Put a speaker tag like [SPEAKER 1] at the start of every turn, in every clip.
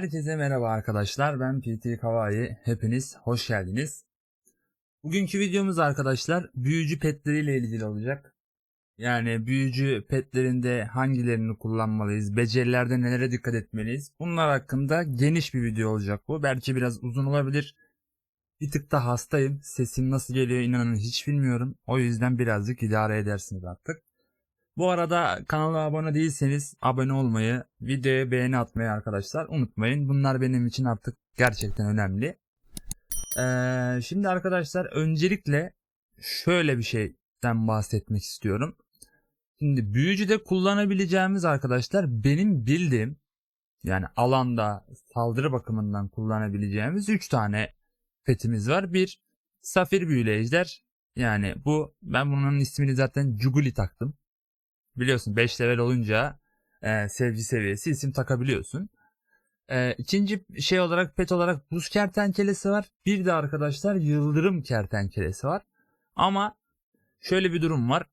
[SPEAKER 1] Herkese merhaba arkadaşlar. Ben PT Kawaii. Hepiniz hoş geldiniz. Bugünkü videomuz arkadaşlar büyücü petleriyle ilgili olacak. Yani büyücü petlerinde hangilerini kullanmalıyız, becerilerde nelere dikkat etmeliyiz. Bunlar hakkında geniş bir video olacak bu. Belki biraz uzun olabilir. Bir tık da hastayım. Sesim nasıl geliyor inanın hiç bilmiyorum. O yüzden birazcık idare edersiniz artık. Bu arada kanala abone değilseniz abone olmayı, videoya beğeni atmayı arkadaşlar unutmayın. Bunlar benim için artık gerçekten önemli. Şimdi arkadaşlar öncelikle şöyle bir şeyden bahsetmek istiyorum. Şimdi büyücüde kullanabileceğimiz arkadaşlar benim bildiğim yani alanda saldırı bakımından kullanabileceğimiz 3 tane petimiz var. Bir Safir Büyüleyiciler. Yani ben bunun ismini zaten Juguli taktım. Biliyorsun 5 level olunca sevgi seviyesi isim takabiliyorsun. İkinci şey olarak pet olarak buz kertenkelesi var. Bir de arkadaşlar yıldırım kertenkelesi var. Ama şöyle bir durum var.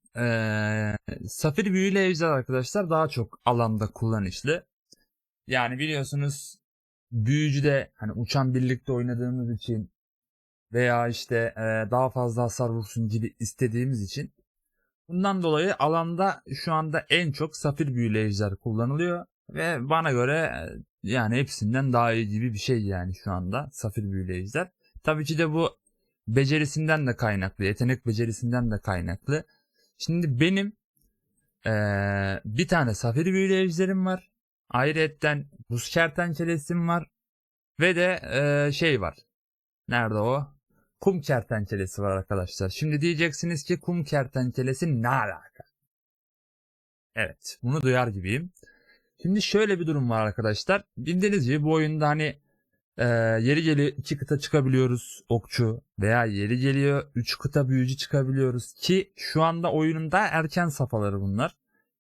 [SPEAKER 1] Safir büyülü ejder arkadaşlar daha çok alanda kullanışlı. Yani biliyorsunuz büyücüde hani uçan birlikte oynadığımız için veya işte daha fazla hasar vursun gibi istediğimiz için bundan dolayı alanda şu anda en çok safir büyüleyiciler kullanılıyor ve bana göre yani hepsinden daha iyi gibi bir şey yani şu anda safir büyüleyiciler. Tabii ki de bu becerisinden de kaynaklı, yetenek becerisinden de kaynaklı. Şimdi benim bir tane safir büyüleyicilerim var. Ayrıyetten buz kertenkelesim var ve de şey var. Nerede o? Kum kertenkelesi var arkadaşlar. Şimdi diyeceksiniz ki kum kertenkelesi ne alaka? Evet, bunu duyar gibiyim. Şimdi şöyle bir durum var arkadaşlar. Bildiğiniz gibi bu oyunda hani yeri geliyor 2 kıta çıkabiliyoruz okçu veya yeri geliyor 3 kıta büyücü çıkabiliyoruz ki şu anda oyunun da erken safhaları bunlar.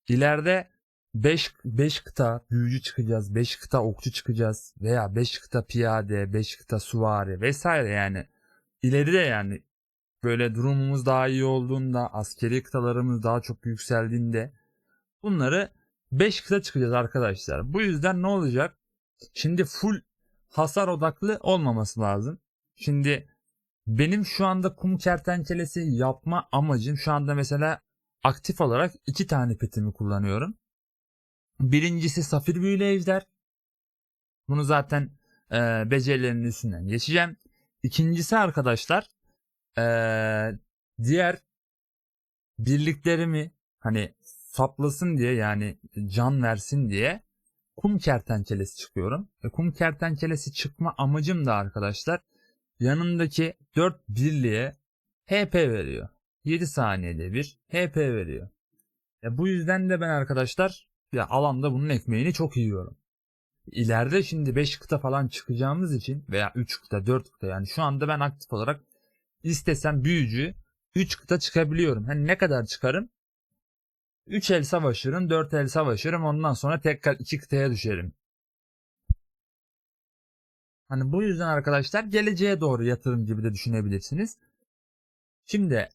[SPEAKER 1] İleride 5 kıta büyücü çıkacağız, 5 kıta okçu çıkacağız veya 5 kıta piyade, 5 kıta süvari vesaire yani. İleride yani böyle durumumuz daha iyi olduğunda, askeri kıtalarımız daha çok yükseldiğinde bunları 5 kıta çıkacağız arkadaşlar. Bu yüzden ne olacak? Şimdi full hasar odaklı olmaması lazım. Şimdi benim şu anda kum kertenkelesi yapma amacım şu anda mesela aktif olarak 2 tane petimi kullanıyorum. Birincisi Safir Büyülü Ejder. Bunu zaten becerilerinin üstünden geçeceğim. İkincisi arkadaşlar diğer birliklerimi hani saplasın diye yani can versin diye kum kertenkelesi çıkıyorum. Kum kertenkelesi çıkma amacım da arkadaşlar yanındaki 4 birliğe HP veriyor. 7 saniyede bir HP veriyor. Bu yüzden de ben arkadaşlar ya alanda bunun ekmeğini çok yiyorum. İleride şimdi 5 kıta falan çıkacağımız için veya 3 kıta 4 kıta yani şu anda ben aktif olarak istesem büyücü 3 kıta çıkabiliyorum. Hani ne kadar çıkarım? 3 el savaşırım, 4 el savaşırım. Ondan sonra tekrar 2 kıtaya düşerim. Hani bu yüzden arkadaşlar geleceğe doğru yatırım gibi de düşünebilirsiniz. Şimdi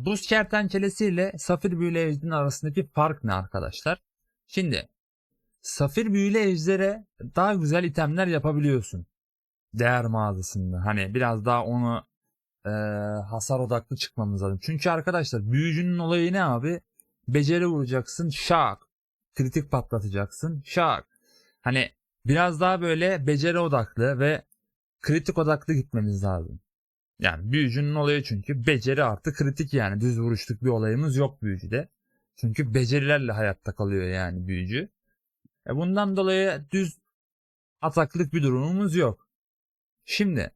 [SPEAKER 1] buz kertenkelesi ile safir büyülü ejderin arasındaki fark ne arkadaşlar? Şimdi safir büyülü ejdere daha güzel itemler yapabiliyorsun. Değer mağazasında. Hani biraz daha onu hasar odaklı çıkmamız lazım. Çünkü arkadaşlar büyücünün olayı ne abi? Beceri vuracaksın şak. Kritik patlatacaksın şak. Hani biraz daha böyle beceri odaklı ve kritik odaklı gitmemiz lazım. Yani büyücünün olayı çünkü beceri artı kritik yani düz vuruşluk bir olayımız yok büyücüde. Çünkü becerilerle hayatta kalıyor yani büyücü. Bundan dolayı düz ataklık bir durumumuz yok. Şimdi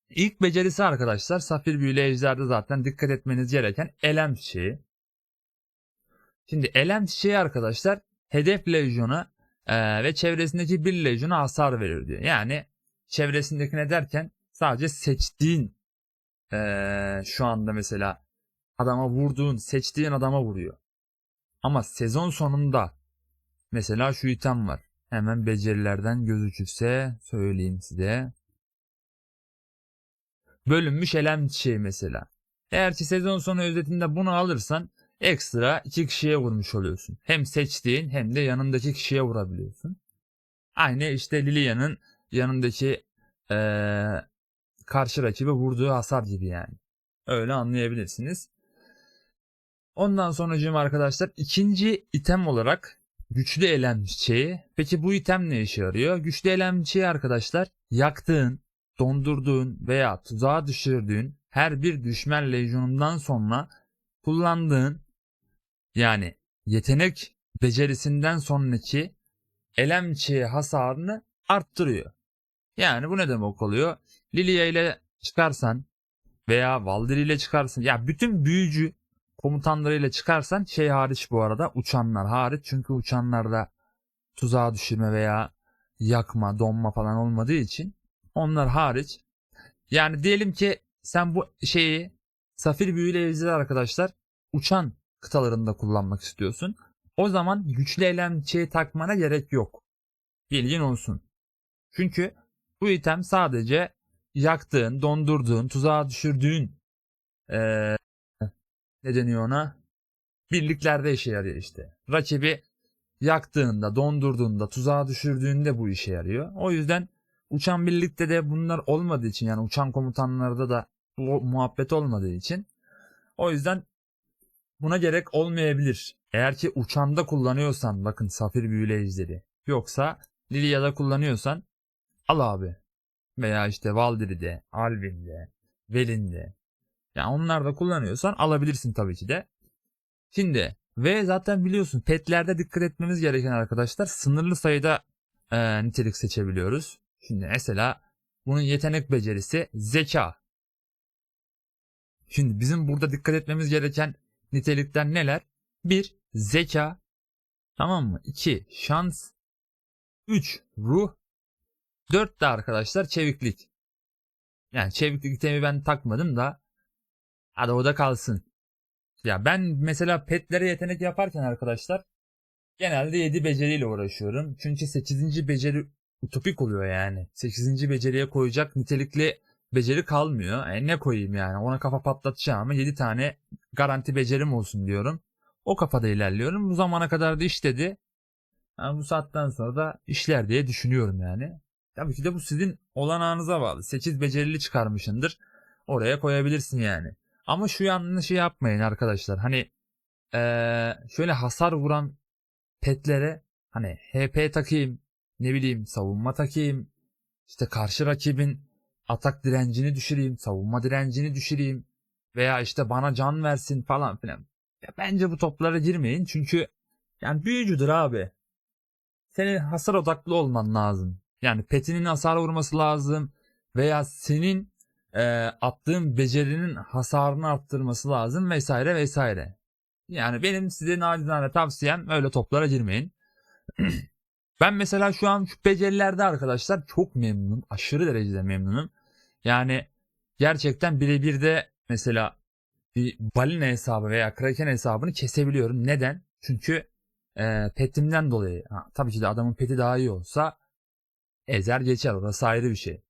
[SPEAKER 1] ilk becerisi arkadaşlar Safir Büyülü Ejder'de zaten dikkat etmeniz gereken elem çiçeği. Şimdi elem çiçeği arkadaşlar hedef lejyona ve çevresindeki bir lejyona hasar verir diyor. Yani çevresindekine derken sadece seçtiğin şu anda mesela adama vurduğun seçtiğin adama vuruyor. Ama sezon sonunda mesela şu item var. Hemen becerilerden gözükürse söyleyeyim size. Bölünmüş elem çiçeği mesela. Eğer ki sezon sonu özetinde bunu alırsan ekstra 2 kişiye vurmuş oluyorsun. Hem seçtiğin hem de yanındaki kişiye vurabiliyorsun. Aynı işte Lilia'nın yanındaki karşı rakibe vurduğu hasar gibi yani. Öyle anlayabilirsiniz. Ondan sonracığım arkadaşlar ikinci item olarak güçlü eylem çiçeği. Peki bu item ne işe yarıyor? Güçlü eylem çiçeği arkadaşlar yaktığın, dondurduğun veya tuzağa düşürdüğün her bir düşman lejyonundan sonra kullandığın yani yetenek becerisinden sonraki eylem çiçeği hasarını arttırıyor. Yani bu ne demek oluyor? Lilia ile çıkarsan veya Valkyrie ile çıkarsın. Ya bütün büyücü komutanlarıyla çıkarsan şey hariç bu arada uçanlar hariç. Çünkü uçanlarda tuzağa düşürme veya yakma, donma falan olmadığı için onlar hariç. Yani diyelim ki sen bu şeyi safir büyüyle ejderi arkadaşlar uçan kıtalarında kullanmak istiyorsun. O zaman güçlü eylem şeyi takmana gerek yok. Bilgin olsun. Çünkü bu item sadece yaktığın, dondurduğun, tuzağa düşürdüğün ne deniyor ona? Birliklerde işe yarıyor işte. Rakibi yaktığında, dondurduğunda, tuzağa düşürdüğünde bu işe yarıyor. O yüzden uçan birlikte de bunlar olmadığı için yani uçan komutanlarda da bu muhabbet olmadığı için o yüzden buna gerek olmayabilir. Eğer ki uçanda kullanıyorsan bakın safir büyüleyicileri yoksa Lilia'da kullanıyorsan al abi. Veya işte Valdir'de, Alvin'de, Velin'de. Yani onlar da kullanıyorsan alabilirsin tabii ki de. Şimdi ve zaten biliyorsun petlerde dikkat etmemiz gereken arkadaşlar sınırlı sayıda nitelik seçebiliyoruz. Şimdi mesela bunun yetenek becerisi zeka. Şimdi bizim burada dikkat etmemiz gereken nitelikler neler? 1. Zeka. Tamam mı? 2. Şans. 3. Ruh. 4 de arkadaşlar çeviklik. Yani çeviklik itemi ben takmadım da hadi o da kalsın. Ya ben mesela petlere yetenek yaparken arkadaşlar genelde 7 beceriyle uğraşıyorum. Çünkü 8. beceri utopik oluyor yani. 8. beceriye koyacak nitelikli beceri kalmıyor. Ne koyayım yani ona kafa patlatacağım ama 7 tane garanti becerim olsun diyorum. O kafada ilerliyorum. Bu zamana kadar da işledi. Yani bu saatten sonra da işler diye düşünüyorum yani. Tabii ki de bu sizin olanağınıza bağlı. 8 becerili çıkarmışındır. Oraya koyabilirsin yani. Ama şu yanlışı yapmayın arkadaşlar. Hani şöyle hasar vuran petlere hani HP takayım, ne bileyim savunma takayım, işte karşı rakibin atak direncini düşüreyim, savunma direncini düşüreyim veya işte bana can versin falan filan. Ya bence bu toplara girmeyin çünkü yani büyücüdür abi. Senin hasar odaklı olman lazım. Yani petinin hasar vurması lazım veya senin attığın becerinin hasarını arttırması lazım vesaire vesaire. Yani benim size nacizane tavsiyem öyle toplara girmeyin. Ben mesela şu an şu becerilerde arkadaşlar çok memnunum. Aşırı derecede memnunum. Yani gerçekten birebir de mesela bir balina hesabı veya kraken hesabını kesebiliyorum. Neden? Çünkü petimden dolayı. Tabii ki de adamın peti daha iyi olsa ezer geçer. Orası ayrı bir şey.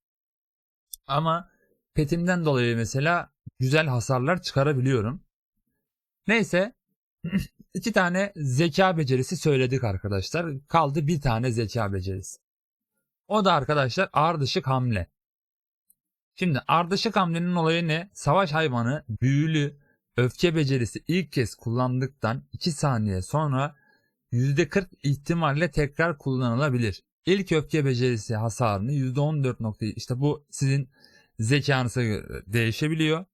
[SPEAKER 1] Ama petimden dolayı mesela güzel hasarlar çıkarabiliyorum. Neyse 2 tane zeka becerisi söyledik arkadaşlar. Kaldı bir tane zeka becerisi. O da arkadaşlar ardışık hamle. Şimdi ardışık hamlenin olayı ne? Savaş hayvanı büyülü öfke becerisi ilk kez kullandıktan 2 saniye sonra %40 ihtimalle tekrar kullanılabilir. İlk öfke becerisi hasarını %14. İşte bu sizin zekanıza göre değişebiliyor.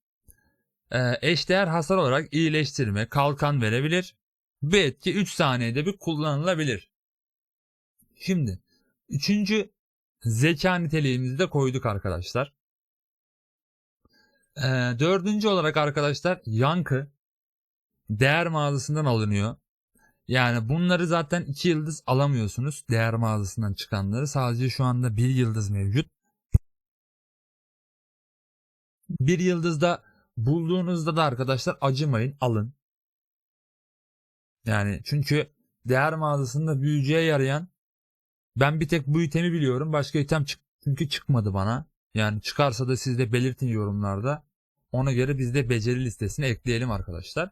[SPEAKER 1] Eşdeğer hasar olarak iyileştirme, kalkan verebilir. Bu etki 3 saniyede bir kullanılabilir. Şimdi 3. zeka niteliğimizi de koyduk arkadaşlar. 4. olarak arkadaşlar yankı değer mağazasından alınıyor. Yani bunları zaten 2 yıldız alamıyorsunuz. Değer mağazasından çıkanları sadece şu anda 1 yıldız mevcut. 1 yıldızda bulduğunuzda da arkadaşlar acımayın alın. Yani çünkü değer mağazasında büyücüye yarayan ben bir tek bu itemi biliyorum. Başka item çünkü çıkmadı bana. Yani çıkarsa da siz de belirtin yorumlarda. Ona göre biz de beceri listesine ekleyelim arkadaşlar.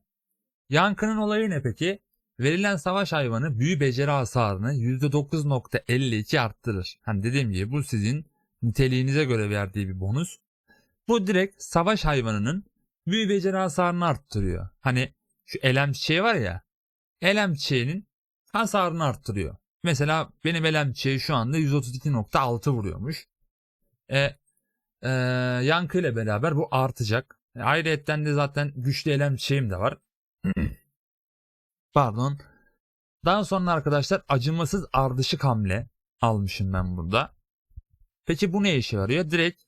[SPEAKER 1] Yankının olayı ne peki? verilen savaş hayvanı büyü beceri hasarını %9.52 arttırır. Hani dediğim gibi bu sizin niteliğinize göre verdiği bir bonus. Bu direkt savaş hayvanının büyü beceri hasarını arttırıyor. Hani şu elem çiçeği var ya, elem çiçeğinin hasarını arttırıyor. Mesela benim elem çiçeği şu anda 132.6 vuruyormuş. E, Yankı ile beraber bu artacak. Ayrıyetten de zaten güçlü elem çiçeğim de var. Pardon. Daha sonra arkadaşlar acımasız ardışık hamle almışım ben burada. Peki bu ne işe yarıyor? Direkt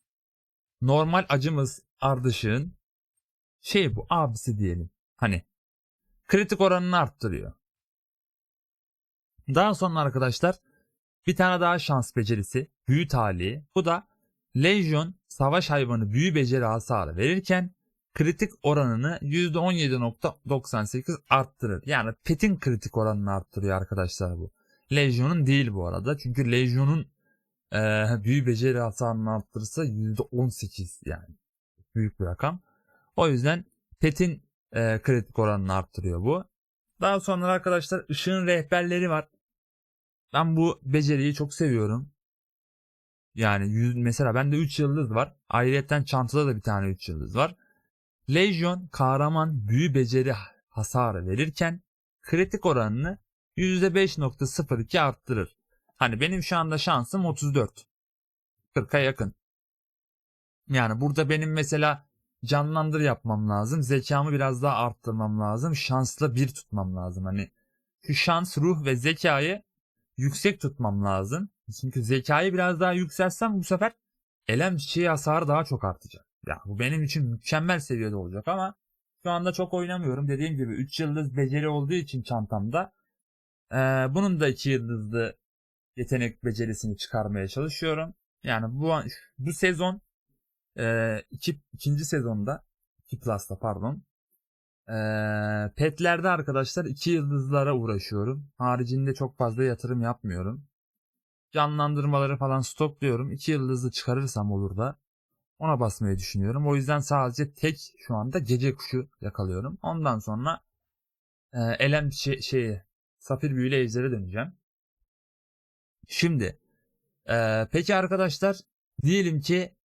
[SPEAKER 1] normal acımız ardışığın bu abisi diyelim. Hani kritik oranını arttırıyor. Daha sonra arkadaşlar bir tane daha şans becerisi büyü talihi. Bu da Legion savaş hayvanı büyü beceri hasarı verirken kritik oranını %17.98 arttırır. Yani petin kritik oranını arttırıyor arkadaşlar bu. Legion'un değil bu arada. Çünkü Legion'un büyü beceri hasarını arttırırsa %18 yani. Büyük bir rakam. O yüzden petin kritik oranını arttırıyor bu. Daha sonra arkadaşlar ışığın rehberleri var. Ben bu beceriyi çok seviyorum. Yani mesela bende 3 yıldız var. Ayrıyeten çantada da bir tane 3 yıldız var. Legion kahraman büyü beceri hasarı verirken kritik oranını %5.02 arttırır. Hani benim şu anda şansım 34. 40'a yakın. Yani burada benim mesela canlandır yapmam lazım. Zekamı biraz daha arttırmam lazım. Şansla bir tutmam lazım. Hani şu şans, ruh ve zekayı yüksek tutmam lazım. Çünkü zekayı biraz daha yükseltsem bu sefer elem çiçeği hasarı daha çok artacak. Ya bu benim için mükemmel seviyede olacak ama şu anda çok oynamıyorum. Dediğim gibi 3 yıldız beceri olduğu için çantamda bunun da 2 yıldızlı yetenek becerisini çıkarmaya çalışıyorum. Yani bu sezon ikinci sezonda 2 Plus'ta pardon petlerde arkadaşlar 2 yıldızlara uğraşıyorum. Haricinde çok fazla yatırım yapmıyorum. Canlandırmaları falan stokluyorum. 2 yıldızlı çıkarırsam olur da ona basmayı düşünüyorum. O yüzden sadece tek şu anda gece kuşu yakalıyorum. Ondan sonra elem safir büyülü ejdere döneceğim. Şimdi peki arkadaşlar diyelim ki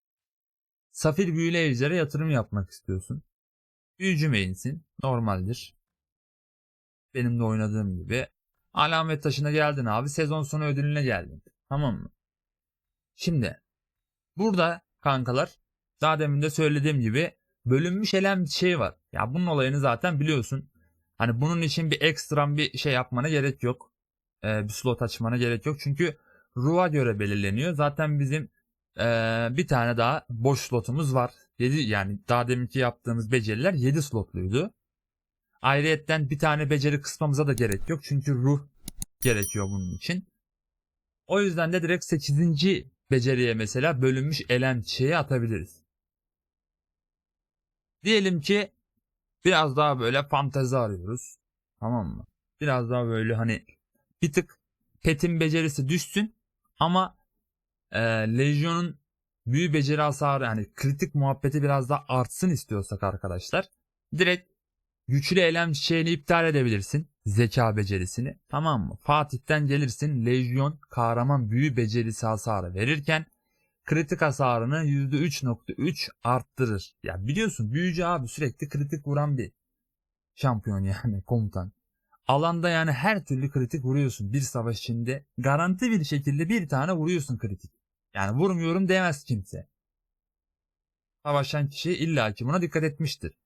[SPEAKER 1] safir büyülü ejdere yatırım yapmak istiyorsun. Büyücü main'sin. Normaldir. Benim de oynadığım gibi. Alamet taşına geldin abi. Sezon sonu ödülüne geldin. Tamam mı? Şimdi burada kankalar daha demin de söylediğim gibi bölünmüş elem bir şey var. Ya bunun olayını zaten biliyorsun. Hani bunun için bir ekstrem bir şey yapmana gerek yok. Bir slot açmana gerek yok. Çünkü ruh'a göre belirleniyor. Zaten bizim bir tane daha boş slotumuz var. 7 yani daha deminki yaptığımız beceriler 7 slotluydu. Ayrıyetten bir tane beceri kısmamıza da gerek yok. Çünkü ruh gerekiyor bunun için. O yüzden de direkt 8. beceriye mesela bölünmüş elem çiçeği atabiliriz. Diyelim ki biraz daha böyle fantezi arıyoruz. Tamam mı? Biraz daha böyle hani bir tık petin becerisi düşsün ama Legion'un büyü beceri hasarı yani kritik muhabbeti biraz daha artsın istiyorsak arkadaşlar direkt güçlü elem çiçeğini iptal edebilirsin. Zeka becerisini. Tamam mı? Fatih'ten gelirsin. Legion kahraman büyü becerisi hasarı verirken kritik hasarını %3.3 arttırır. Ya biliyorsun büyücü abi sürekli kritik vuran bir şampiyon yani komutan. Alanda yani her türlü kritik vuruyorsun bir savaş içinde. Garanti bir şekilde bir tane vuruyorsun kritik. Yani vurmuyorum demez kimse. Savaşan kişi illaki buna dikkat etmiştir.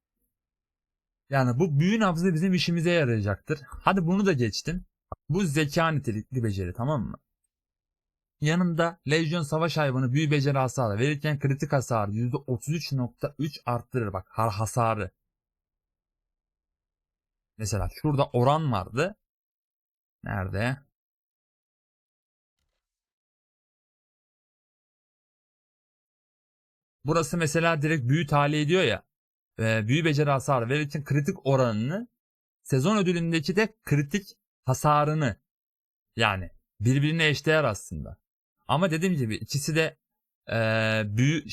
[SPEAKER 1] Yani bu büyü nabzı bizim işimize yarayacaktır. Hadi bunu da geçtim. Bu zeka nitelikli beceri tamam mı? Yanında Legion savaş hayvanı büyü beceri hasarı verirken kritik hasarı %33.3 arttırır. Bak hasarı. Mesela şurada oran vardı. Nerede? Burası mesela direkt büyü tahliye ediyor ya. Büyü beceri hasarı verirken kritik oranını sezon ödülündeki de kritik hasarını yani birbirine eşdeğer aslında. Ama dediğim gibi ikisi de büyü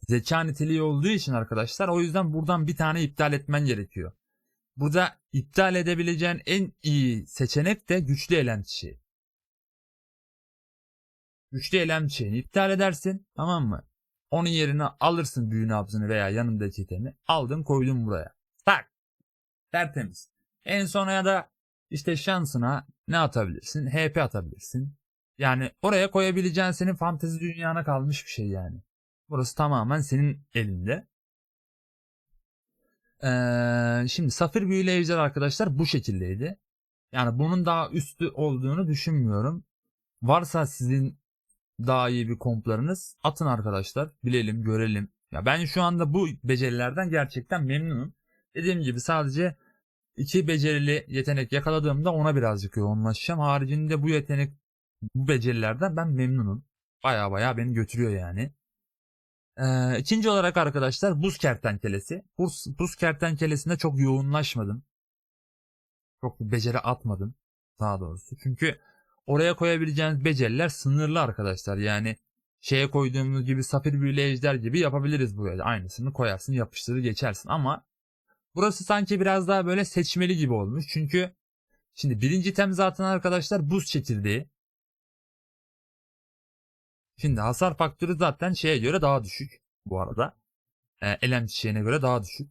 [SPEAKER 1] zeka niteliği olduğu için arkadaşlar o yüzden buradan bir tane iptal etmen gerekiyor. Burada iptal edebileceğin en iyi seçenek de güçlü eylem çiçeği. Güçlü eylem çiçeğini iptal edersin, tamam mı? Onun yerine alırsın büyü nabzını veya yanındaki itemi. Aldın koydun buraya. Tak. Tertemiz. En sona ya da işte şansına ne atabilirsin? HP atabilirsin. Yani oraya koyabileceğin senin fantezi dünyana kalmış bir şey yani. Burası tamamen senin elinde. Şimdi Safir Büyülü Ejder arkadaşlar bu şekildeydi. Yani bunun daha üstü olduğunu düşünmüyorum. Varsa sizin daha iyi bir komplarınız atın arkadaşlar. Bilelim, görelim. Ya ben şu anda bu becerilerden gerçekten memnunum. Dediğim gibi sadece 2 becerili yetenek yakaladığımda ona birazcık yoğunlaşacağım. Haricinde bu yetenek, bu becerilerden ben memnunum. Baya beni götürüyor yani. İkinci olarak arkadaşlar buz kertenkelesi. Buz kertenkelesinde çok yoğunlaşmadım. Çok beceri atmadım daha doğrusu. Çünkü oraya koyabileceğiniz beceriler sınırlı arkadaşlar. Yani şeye koyduğumuz gibi Safir Büyülü Ejder gibi yapabiliriz buraya. Aynısını koyarsın, yapıştırır geçersin ama burası sanki biraz daha böyle seçmeli gibi olmuş. Çünkü şimdi birinci item zaten arkadaşlar buz çekirdeği. Şimdi hasar faktörü zaten şeye göre daha düşük bu arada. Elem çiçeğine göre daha düşük.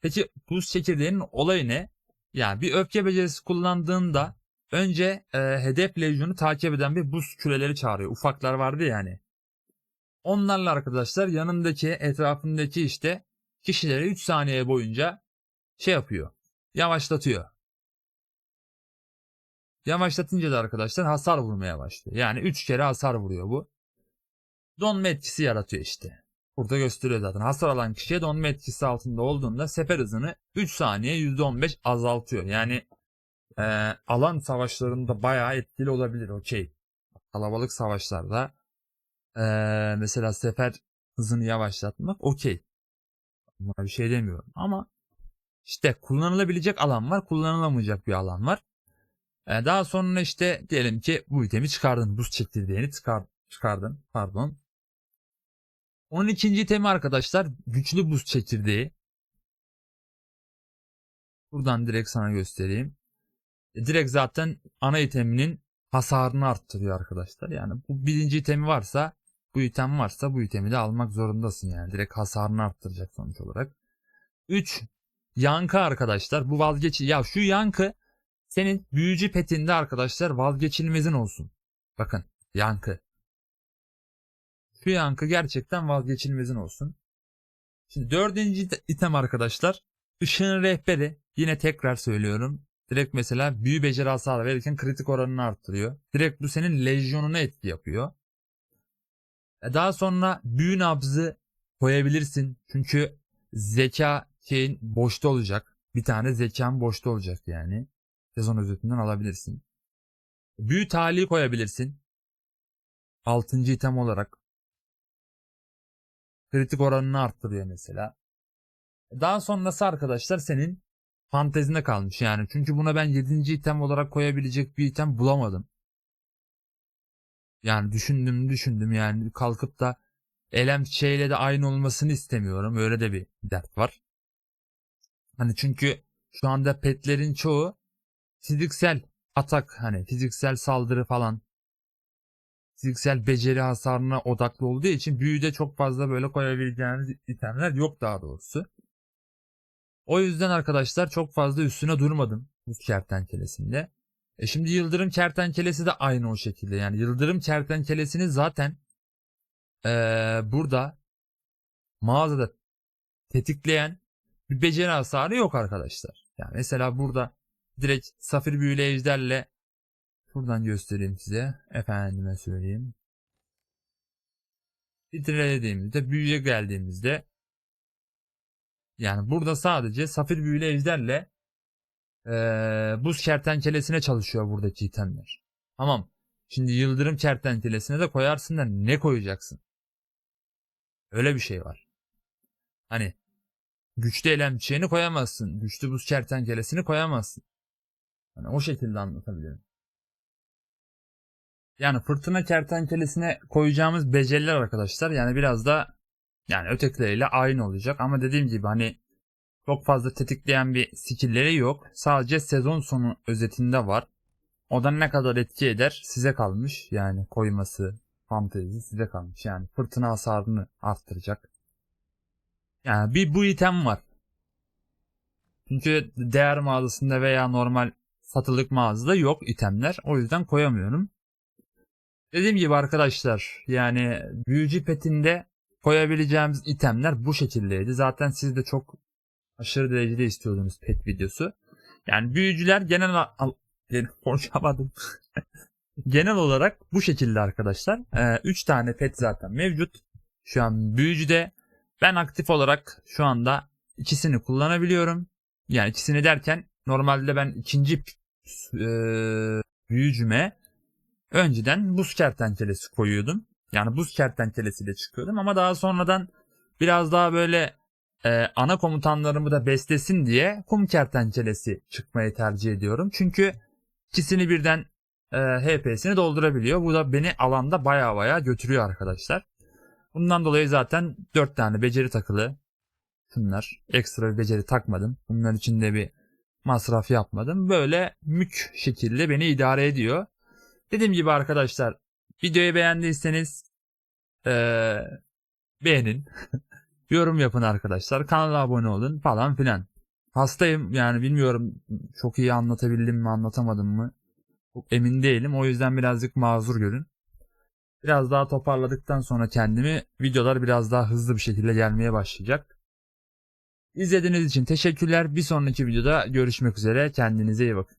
[SPEAKER 1] Peki buz çekirdeğinin olayı ne? Yani bir öfke becerisi kullandığında önce hedef lejyonu takip eden bir buz küreleri çağırıyor. Ufaklar vardı yani. Onlarla arkadaşlar yanındaki etrafındaki işte kişileri 3 saniye boyunca şey yapıyor. Yavaşlatıyor. Yavaşlatınca da arkadaşlar hasar vurmaya başlıyor. Yani 3 kere hasar vuruyor bu. Donma etkisi yaratıyor işte. Burada gösteriyor zaten. Hasar alan kişiye donma etkisi altında olduğunda sefer hızını 3 saniye %15 azaltıyor. Yani alan savaşlarında bayağı etkili olabilir. Okey. Kalabalık savaşlarda mesela sefer hızını yavaşlatmak okey. Buna bir şey demiyorum. Ama işte kullanılabilecek alan var, kullanılamayacak bir alan var. Daha sonra işte diyelim ki bu itemi çıkardın. Buz çekirdeğini çıkardın. Pardon. Onun ikinci itemi arkadaşlar güçlü buz çekirdeği. Buradan direkt sana göstereyim. Direkt zaten ana iteminin hasarını arttırıyor arkadaşlar. Yani bu birinci itemi varsa, bu item varsa bu itemi de almak zorundasın yani. Direkt hasarını arttıracak sonuç olarak. 3. Yankı arkadaşlar. Bu ya şu yankı senin büyücü petinde arkadaşlar vazgeçilmezin olsun. Bakın yankı. Şu yankı gerçekten vazgeçilmezin olsun. Şimdi dördüncü item arkadaşlar. Işığın rehberi. Yine tekrar söylüyorum. Direkt mesela büyü beceri hasarı verirken kritik oranını arttırıyor. Direkt bu senin lejyonuna etki yapıyor. Daha sonra büyü nabzı koyabilirsin. Çünkü zeka şeyin boşta olacak. Bir tane zekan boşta olacak yani. Sezon özetinden alabilirsin. Büyü talihi koyabilirsin. 6. item olarak. Kritik oranını arttırıyor mesela. Daha sonrası arkadaşlar senin fantezine kalmış yani. Çünkü buna ben 7. item olarak koyabilecek bir item bulamadım. Yani düşündüm yani kalkıp da elem çiçeğiyle de aynı olmasını istemiyorum. Öyle de bir dert var. Hani çünkü şu anda petlerin çoğu fiziksel atak, hani fiziksel saldırı falan, fiziksel beceri hasarına odaklı olduğu için büyüde çok fazla böyle koyabileceğiniz itemler yok daha doğrusu. O yüzden arkadaşlar çok fazla üstüne durmadım bu kertenkelesinde. Şimdi yıldırım kertenkelesi de aynı o şekilde. Yani yıldırım kertenkelesini zaten burada mağazada tetikleyen bir beceri hasarı yok arkadaşlar. Yani mesela burada direkt safir büyülü ejderle şuradan göstereyim size. Efendime söyleyeyim. Titrelediğimizde büyüye geldiğimizde yani burada sadece safir büyülü ejderle buz kertenkelesine çalışıyor buradaki itemler. Tamam. Şimdi yıldırım kertenkelesine de koyarsın da ne koyacaksın? Öyle bir şey var. Hani güçlü eylem çiçeğini koyamazsın. Güçlü buz kertenkelesini koyamazsın. Hani o şekilde anlatabilirim. Yani fırtına kertenkelesine koyacağımız beceriler arkadaşlar yani biraz da yani ötekileriyle aynı olacak ama dediğim gibi hani çok fazla tetikleyen bir skill'leri yok. Sadece sezon sonu özetinde var. O da ne kadar etki eder size kalmış. Yani koyması, fantezi size kalmış. Yani fırtına hasarını arttıracak. Yani bir bu item var. Çünkü değer mağazasında veya normal satılık mağazada yok itemler. O yüzden koyamıyorum. Dediğim gibi arkadaşlar, yani büyücü petinde koyabileceğimiz itemler bu şekildeydi. Zaten siz de çok aşırı derecede istiyordunuz pet videosu. Yani büyücüler konuşamadım. Genel olarak bu şekilde arkadaşlar. 3 tane pet zaten mevcut. Şu an büyücüde ben aktif olarak şu anda ikisini kullanabiliyorum. Yani ikisini derken normalde ben ikinci büyücüme önceden buz kertenkelesi koyuyordum. Yani buz kertenkelesiyle çıkıyordum ama daha sonradan biraz daha böyle ana komutanlarımı da beslesin diye kum kertenkelesi çıkmayı tercih ediyorum. Çünkü ikisini birden HP'sini doldurabiliyor. Bu da beni alanda baya götürüyor arkadaşlar. Bundan dolayı zaten 4 tane beceri takılı. Bunlar ekstra bir beceri takmadım. Bunların için de bir masraf yapmadım. Böyle mük şekilde beni idare ediyor. Dediğim gibi arkadaşlar, videoyu beğendiyseniz beğenin. Yorum yapın arkadaşlar. Kanala abone olun falan filan. Hastayım yani, bilmiyorum çok iyi anlatabildim mi anlatamadım mı. Çok emin değilim. O yüzden birazcık mazur görün. Biraz daha toparladıktan sonra kendimi, videolar biraz daha hızlı bir şekilde gelmeye başlayacak. İzlediğiniz için teşekkürler. Bir sonraki videoda görüşmek üzere. Kendinize iyi bakın.